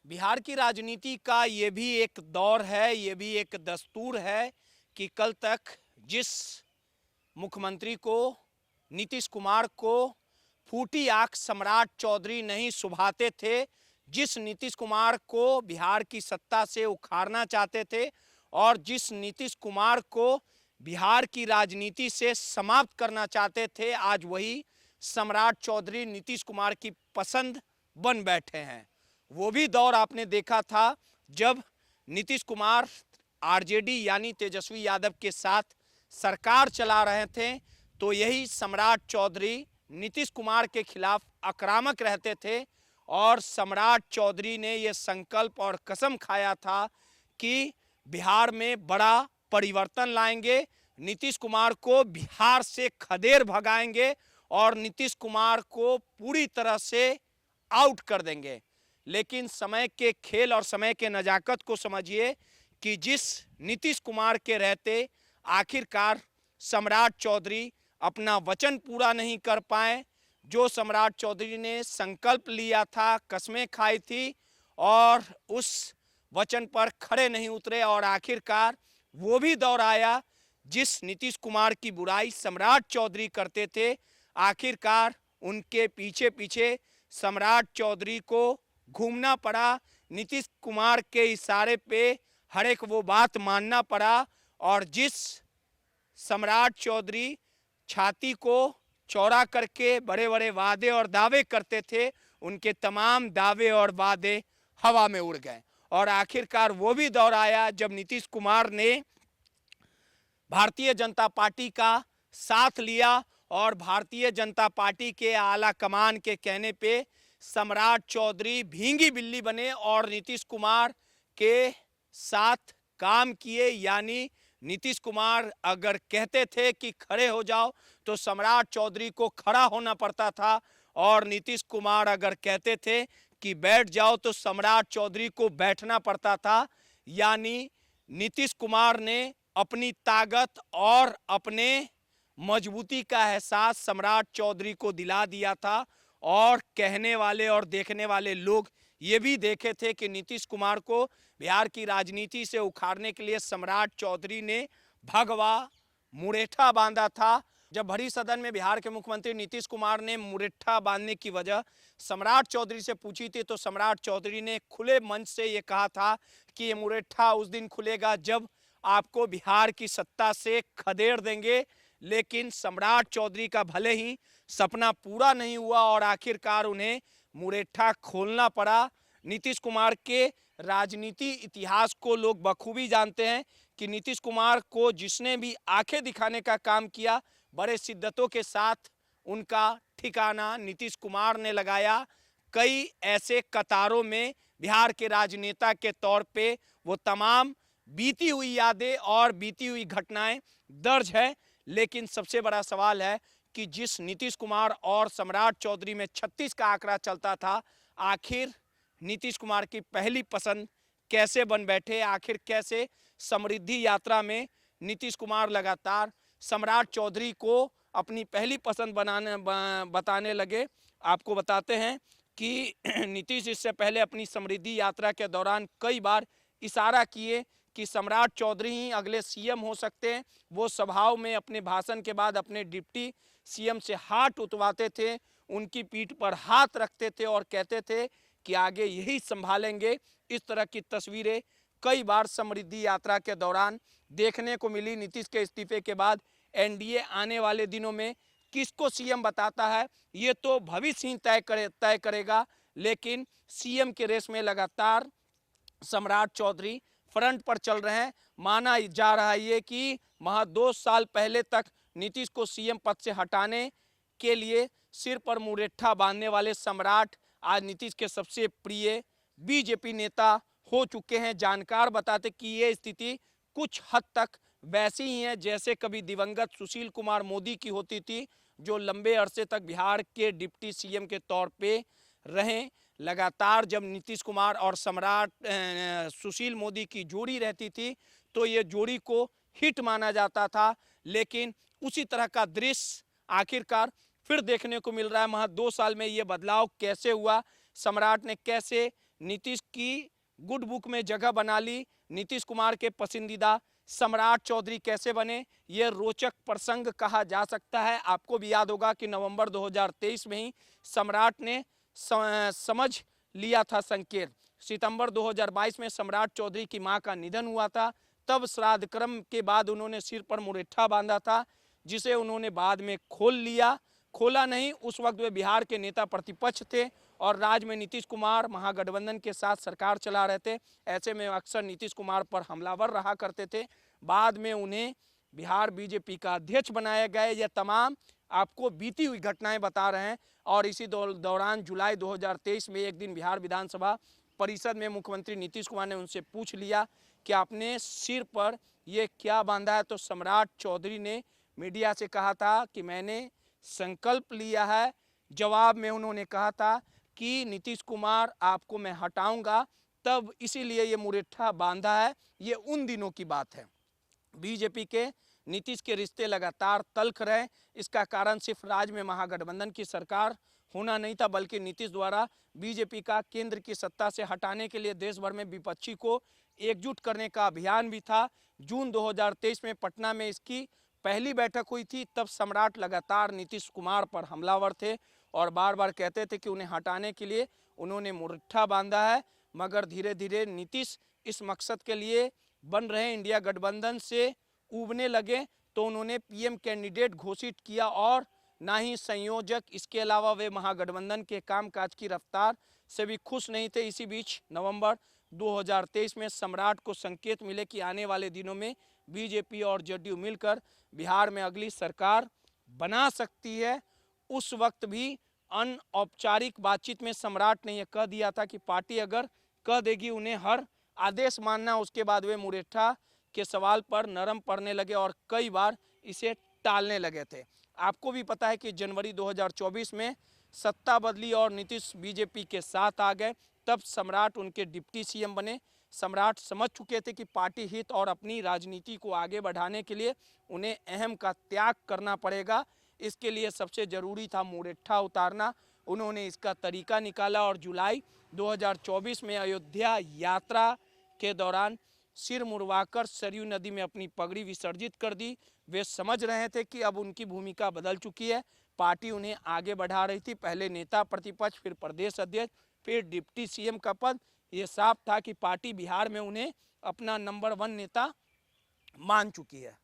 बिहार की राजनीति का ये भी एक दौर है, ये भी एक दस्तूर है कि कल तक जिस मुख्यमंत्री को, नीतीश कुमार को फूटी आंख सम्राट चौधरी नहीं सुभाते थे, जिस नीतीश कुमार को बिहार की सत्ता से उखाड़ना चाहते थे और जिस नीतीश कुमार को बिहार की राजनीति से समाप्त करना चाहते थे, आज वही सम्राट चौधरी नीतीश कुमार की पसंद बन बैठे हैं। वो भी दौर आपने देखा था जब नीतीश कुमार आरजेडी यानी तेजस्वी यादव के साथ सरकार चला रहे थे, तो यही सम्राट चौधरी नीतीश कुमार के खिलाफ आक्रामक रहते थे और सम्राट चौधरी ने यह संकल्प और कसम खाया था कि बिहार में बड़ा परिवर्तन लाएंगे, नीतीश कुमार को बिहार से खदेड़ भगाएंगे और नीतीश कुमार को पूरी तरह से आउट कर देंगे। लेकिन समय के खेल और समय के नजाकत को समझिए कि जिस नीतीश कुमार के रहते आखिरकार सम्राट चौधरी अपना वचन पूरा नहीं कर पाए। जो सम्राट चौधरी ने संकल्प लिया था, कस्में खाई थी और उस वचन पर खड़े नहीं उतरे और आखिरकार वो भी दौर आया जिस नीतीश कुमार की बुराई सम्राट चौधरी करते थे, आखिरकार उनके पीछे पीछे सम्राट चौधरी को घूमना पड़ा, नीतीश कुमार के इशारे पे हर एक वो बात मानना पड़ा और जिस सम्राट चौधरी छाती को चौड़ा करके बड़े बड़े वादे और दावे करते थे, उनके तमाम दावे और वादे हवा में उड़ गए और आखिरकार वो भी दौर आया जब नीतीश कुमार ने भारतीय जनता पार्टी का साथ लिया और भारतीय जनता पार्टी के आला कमान के कहने पे सम्राट चौधरी भींगी बिल्ली बने और नीतीश कुमार के साथ काम किए। यानी नीतीश कुमार अगर कहते थे कि खड़े हो जाओ तो सम्राट चौधरी को खड़ा होना पड़ता था और नीतीश कुमार अगर कहते थे कि बैठ जाओ तो सम्राट चौधरी को बैठना पड़ता था। यानी नीतीश कुमार ने अपनी ताकत और अपने मजबूती का एहसास सम्राट चौधरी को दिला दिया था और कहने वाले और देखने वाले लोग ये भी देखे थे कि नीतीश कुमार को बिहार की राजनीति से उखाड़ने के लिए सम्राट चौधरी ने भगवा मुरेठा बांधा था। जब भरी सदन में बिहार के मुख्यमंत्री नीतीश कुमार ने मुरेठा बांधने की वजह सम्राट चौधरी से पूछी थी, तो सम्राट चौधरी ने खुले मंच से ये कहा था कि ये मुरेठा उस दिन खुलेगा जब आपको बिहार की सत्ता से खदेड़ देंगे। लेकिन सम्राट चौधरी का भले ही सपना पूरा नहीं हुआ और आखिरकार उन्हें मुरेठा खोलना पड़ा। नीतीश कुमार के राजनीति इतिहास को लोग बखूबी जानते हैं कि नीतीश कुमार को जिसने भी आंखें दिखाने का काम किया, बड़े शिद्दतों के साथ उनका ठिकाना नीतीश कुमार ने लगाया। कई ऐसे कतारों में बिहार के राजनेता के तौर पे वो तमाम बीती हुई यादें और बीती हुई घटनाएं दर्ज है। लेकिन सबसे बड़ा सवाल है कि जिस नीतीश कुमार और सम्राट चौधरी में 36 का आंकड़ा चलता था, आखिर नीतीश कुमार की पहली पसंद कैसे बन बैठे, आखिर कैसे समृद्धि यात्रा में नीतीश कुमार लगातार सम्राट चौधरी को अपनी पहली पसंद बताने लगे। आपको बताते हैं कि नीतीश इससे पहले अपनी समृद्धि यात्रा के दौरान कई बार इशारा किए कि सम्राट चौधरी ही अगले सीएम हो सकते हैं। वो सभाओं में अपने भाषण के बाद अपने डिप्टी सीएम से हाथ उठवाते थे, उनकी पीठ पर हाथ रखते थे और कहते थे कि आगे यही संभालेंगे। इस तरह की तस्वीरें कई बार समृद्धि यात्रा के दौरान देखने को मिली। नीतीश के इस्तीफे के बाद एनडीए आने वाले दिनों में किसको सीएम बताता है ये तो भविष्य ही तय करेगा। लेकिन सीएम के रेस में लगातार सम्राट चौधरी फ्रंट पर चल रहे हैं। माना जा रहा है ये कि महज 2 साल पहले तक नीतीश को सीएम पद से हटाने के लिए सिर पर मुरेठा बांधने वाले सम्राट आज नीतीश के सबसे प्रिय बीजेपी नेता हो चुके हैं। जानकार बताते कि ये स्थिति कुछ हद तक वैसी ही है जैसे कभी दिवंगत सुशील कुमार मोदी की होती थी, जो लंबे अरसे तक बिहार के डिप्टी सीएम के तौर पे रहे। लगातार जब नीतीश कुमार और सम्राट सुशील मोदी की जोड़ी रहती थी तो ये जोड़ी को हिट माना जाता था। लेकिन उसी तरह का दृश्य आखिरकार फिर देखने को मिल रहा है। महज 2 साल में ये बदलाव कैसे हुआ, सम्राट ने कैसे नीतीश की गुड बुक में जगह बना ली। नीतीश कुमार के पसंदीदा सम्राट चौधरी कैसे बने, ये रोचक प्रसंग कहा जा सकता है। आपको भी याद होगा कि नवंबर 2023 में ही सम्राट ने समझ लिया था संकेत। सितंबर 2022 में सम्राट चौधरी की मां का निधन हुआ था। तब श्राद्ध क्रम के बाद उन्होंने सिर पर मुरेठा बांधा था, जिसे उन्होंने बाद में खोला नहीं। उस वक्त वे बिहार के नेता प्रतिपक्ष थे और राज्य में नीतीश कुमार महागठबंधन के साथ सरकार चला रहे थे। ऐसे में अक्सर नीतीश कुमार पर हमलावर रहा करते थे। बाद में उन्हें बिहार बीजेपी का अध्यक्ष बनाया गया। यह तमाम आपको बीती हुई घटनाएं बता रहे हैं। और इसी दौरान जुलाई 2023 में एक दिन बिहार विधानसभा परिषद में मुख्यमंत्री नीतीश कुमार ने उनसे पूछ लिया कि आपने सिर पर ये क्या बांधा है। तो सम्राट चौधरी ने मीडिया से कहा था कि मैंने संकल्प लिया है। जवाब में उन्होंने कहा था कि नीतीश कुमार आपको मैं हटाऊंगा, तब इसीलिए ये मुरेठा बांधा है। ये उन दिनों की बात है। बीजेपी के नीतीश के रिश्ते लगातार तल्ख रहे। इसका कारण सिर्फ राज्य में महागठबंधन की सरकार होना नहीं था, बल्कि नीतीश द्वारा बीजेपी का केंद्र की सत्ता से हटाने के लिए देश भर में विपक्षी को एकजुट करने का अभियान भी था। जून 2023 में पटना में इसकी पहली बैठक हुई थी। तब सम्राट लगातार नीतीश कुमार पर हमलावर थे और बार बार कहते थे कि उन्हें हटाने के लिए उन्होंने मुरट्ठा बांधा है। मगर धीरे धीरे नीतीश इस मकसद के लिए बन रहे इंडिया गठबंधन से उबने लगे तो उन्होंने पीएम कैंडिडेट घोषित किया और ना ही संयोजक। इसके अलावा वे महागठबंधन के कामकाज की रफ्तार से भी खुश नहीं थे। इसी बीच नवंबर 2023 में सम्राट को संकेत मिले कि आने वाले दिनों में बीजेपी और जेडीयू मिलकर बिहार में अगली सरकार बना सकती है। उस वक्त भी अनौपचारिक बातचीत में सम्राट ने यह कह दिया था कि पार्टी अगर कह देगी उन्हें हर आदेश मानना। उसके बाद वे मुरेठा के सवाल पर नरम पड़ने लगे और कई बार इसे टालने लगे थे। आपको भी पता है कि जनवरी 2024 में सत्ता बदली और नीतीश बीजेपी के साथ आ गए। तब सम्राट उनके डिप्टी सीएम बने। सम्राट समझ चुके थे कि पार्टी हित और अपनी राजनीति को आगे बढ़ाने के लिए उन्हें अहम का त्याग करना पड़ेगा। इसके लिए सबसे जरूरी था मुरेठा उतारना। उन्होंने इसका तरीका निकाला और जुलाई 2024 में अयोध्या यात्रा के दौरान सिर मुड़वाकर सरयू नदी में अपनी पगड़ी विसर्जित कर दी। वे समझ रहे थे कि अब उनकी भूमिका बदल चुकी है। पार्टी उन्हें आगे बढ़ा रही थी। पहले नेता प्रतिपक्ष, फिर प्रदेश अध्यक्ष, फिर डिप्टी सीएम का पद। ये साफ था कि पार्टी बिहार में उन्हें अपना नंबर 1 नेता मान चुकी है।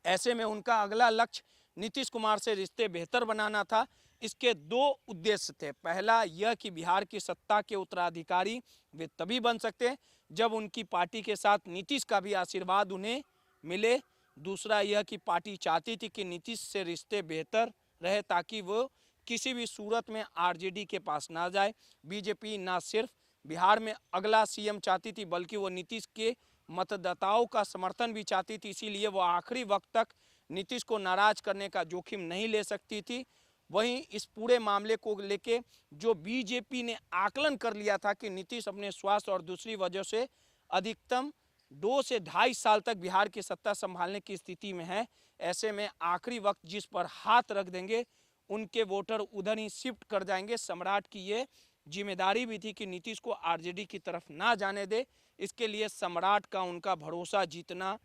ऐसे में उनका अगला लक्ष्य नीतीश कुमार से रिश्ते बेहतर बनाना था। इसके 2 उद्देश्य थे। पहला यह कि बिहार की सत्ता के उत्तराधिकारी वे तभी बन सकते हैं जब उनकी पार्टी के साथ नीतीश का भी आशीर्वाद उन्हें मिले। दूसरा यह कि पार्टी चाहती थी कि नीतीश से रिश्ते बेहतर रहे ताकि वो किसी भी सूरत में आरजेडी के पास ना जाए। बीजेपी ना सिर्फ बिहार में अगला सीएम चाहती थी बल्कि वो नीतीश के मतदाताओं का समर्थन भी चाहती थी। इसीलिए वो आखिरी वक्त तक नीतीश को नाराज करने का जोखिम नहीं ले सकती थी। वहीं इस पूरे मामले को लेके जो बीजेपी ने आकलन कर लिया था कि नीतीश अपने स्वास्थ्य और दूसरी वजह से अधिकतम 2 से 2.5 साल तक बिहार की सत्ता संभालने की स्थिति में है। ऐसे में आखिरी वक्त जिस पर हाथ रख देंगे उनके वोटर उधर ही शिफ्ट कर जाएंगे। सम्राट की ये जिम्मेदारी भी थी कि नीतीश को आरजेडी की तरफ ना जाने दे। इसके लिए सम्राट का उनका भरोसा जीतना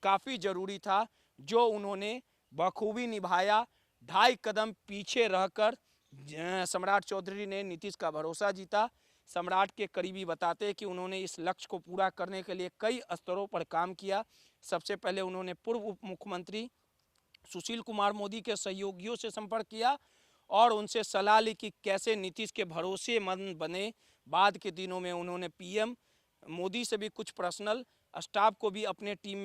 काफ़ी ज़रूरी था, जो उन्होंने बखूबी निभाया। 2.5 कदम पीछे रहकर सम्राट चौधरी ने नीतीश का भरोसा जीता। सम्राट के करीबी बताते हैं कि उन्होंने इस लक्ष्य को पूरा करने के लिए कई स्तरों पर काम किया। सबसे पहले उन्होंने पूर्व उप मुख्यमंत्री सुशील कुमार मोदी के सहयोगियों से संपर्क किया और उनसे सलाह ली कि कैसे नीतीश के भरोसेमंद बने। बाद के दिनों में उन्होंने पीएम मोदी से भी कुछ पर्सनल स्टाफ को भी अपने टीम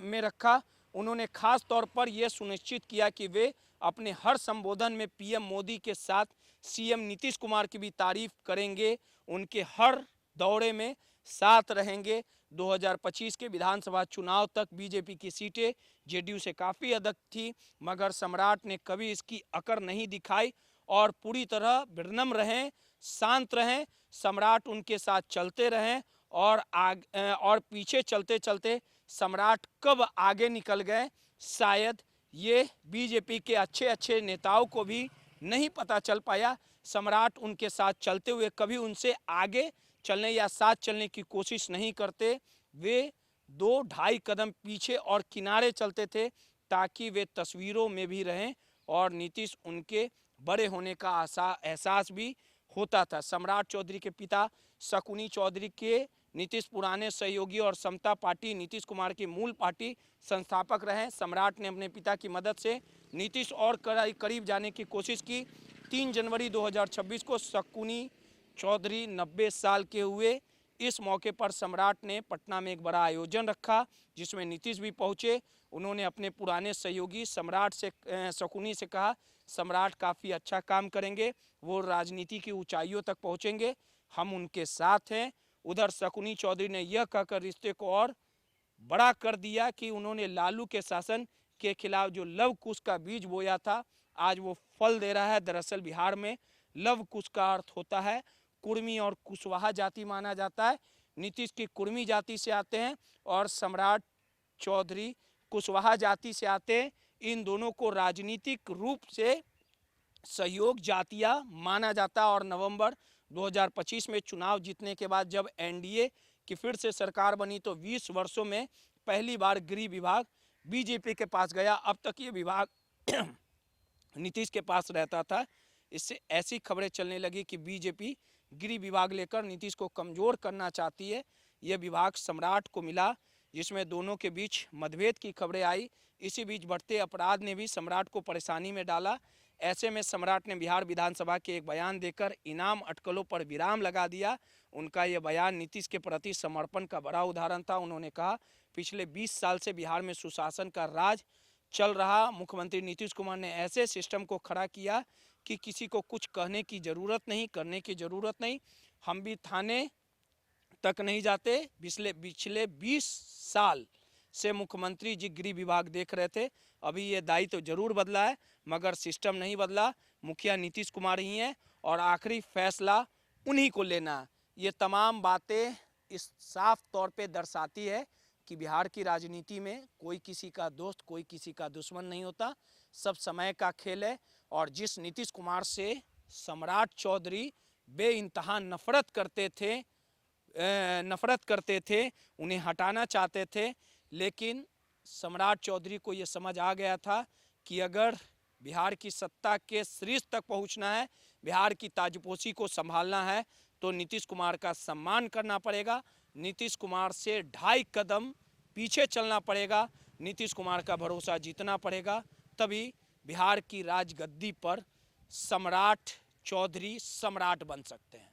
में रखा। उन्होंने खास तौर पर यह सुनिश्चित किया कि वे अपने हर संबोधन में पीएम मोदी के साथ सीएम नीतीश कुमार की भी तारीफ करेंगे, उनके हर दौरे में साथ रहेंगे। 2025 के विधानसभा चुनाव तक बीजेपी की सीटें जेडीयू से काफ़ी अधिक थी, मगर सम्राट ने कभी इसकी अकड़ नहीं दिखाई और पूरी तरह विनम्र रहें, शांत रहें। सम्राट उनके साथ चलते रहें और पीछे चलते चलते सम्राट कब आगे निकल गए, शायद ये बीजेपी के अच्छे अच्छे नेताओं को भी नहीं पता चल पाया। सम्राट उनके साथ चलते हुए कभी उनसे आगे चलने या साथ चलने की कोशिश नहीं करते। वे 2-2.5 कदम पीछे और किनारे चलते थे ताकि वे तस्वीरों में भी रहें और नीतीश उनके बड़े होने का एहसास भी होता था। सम्राट चौधरी के पिता शकुनी चौधरी के नीतीश पुराने सहयोगी और समता पार्टी नीतीश कुमार की मूल पार्टी संस्थापक रहे। सम्राट ने अपने पिता की मदद से नीतीश और करीब जाने की कोशिश की। 3 जनवरी 2026 को शकुनी चौधरी 90 साल के हुए। इस मौके पर सम्राट ने पटना में एक बड़ा आयोजन रखा जिसमें नीतीश भी पहुंचे। उन्होंने अपने पुराने सहयोगी शकुनी से कहा, सम्राट काफ़ी अच्छा काम करेंगे, वो राजनीति की ऊंचाइयों तक पहुंचेंगे, हम उनके साथ हैं। उधर शकुनी चौधरी ने यह कहकर रिश्ते को और बड़ा कर दिया कि उन्होंने लालू के शासन के खिलाफ जो लव कुश का बीज बोया था आज वो फल दे रहा है। दरअसल बिहार में लव कुश का अर्थ होता है कुर्मी और कुशवाहा जाति माना जाता है। नीतीश की कुर्मी जाति से आते हैं और सम्राट चौधरी कुशवाहा जाति से आते हैं। इन दोनों को राजनीतिक रूप से सहयोग जातियां माना जाता और नवंबर 2025 में चुनाव जीतने के बाद जब एनडीए की फिर से सरकार बनी तो 20 वर्षों में पहली बार गृह विभाग बीजेपी के पास गया। अब तक ये विभाग नीतीश के पास रहता था। इससे ऐसी खबरें चलने लगी कि बीजेपी गृह विभाग लेकर नीतीश को कमजोर करना चाहती है। यह विभाग सम्राट को मिला जिसमें दोनों के बीच मतभेद की खबरें आई। इसी बीच बढ़ते अपराध ने भी सम्राट को परेशानी में डाला। ऐसे में सम्राट ने बिहार विधानसभा के एक बयान देकर इनाम अटकलों पर विराम लगा दिया। उनका यह बयान नीतीश के प्रति समर्पण का बड़ा उदाहरण था। उन्होंने कहा, पिछले 20 साल से बिहार में सुशासन का राज चल रहा। मुख्यमंत्री नीतीश कुमार ने ऐसे सिस्टम को खड़ा किया कि किसी को कुछ कहने की ज़रूरत नहीं, करने की ज़रूरत नहीं। हम भी थाने तक नहीं जाते। पिछले 20 साल से मुख्यमंत्री जी गृह विभाग देख रहे थे। अभी ये दायित्व तो जरूर बदला है मगर सिस्टम नहीं बदला। मुखिया नीतीश कुमार ही हैं और आखिरी फैसला उन्हीं को लेना है। ये तमाम बातें इस साफ तौर पे दर्शाती है कि बिहार की राजनीति में कोई किसी का दोस्त, कोई किसी का दुश्मन नहीं होता। सब समय का खेल है। और जिस नीतीश कुमार से सम्राट चौधरी बेइंतहा नफरत करते थे, उन्हें हटाना चाहते थे, लेकिन सम्राट चौधरी को ये समझ आ गया था कि अगर बिहार की सत्ता के शीर्ष तक पहुंचना है, बिहार की ताजपोशी को संभालना है तो नीतीश कुमार का सम्मान करना पड़ेगा। नीतीश कुमार से 2.5 कदम पीछे चलना पड़ेगा। नीतीश कुमार का भरोसा जीतना पड़ेगा। तभी बिहार की राजगद्दी पर सम्राट चौधरी सम्राट बन सकते हैं।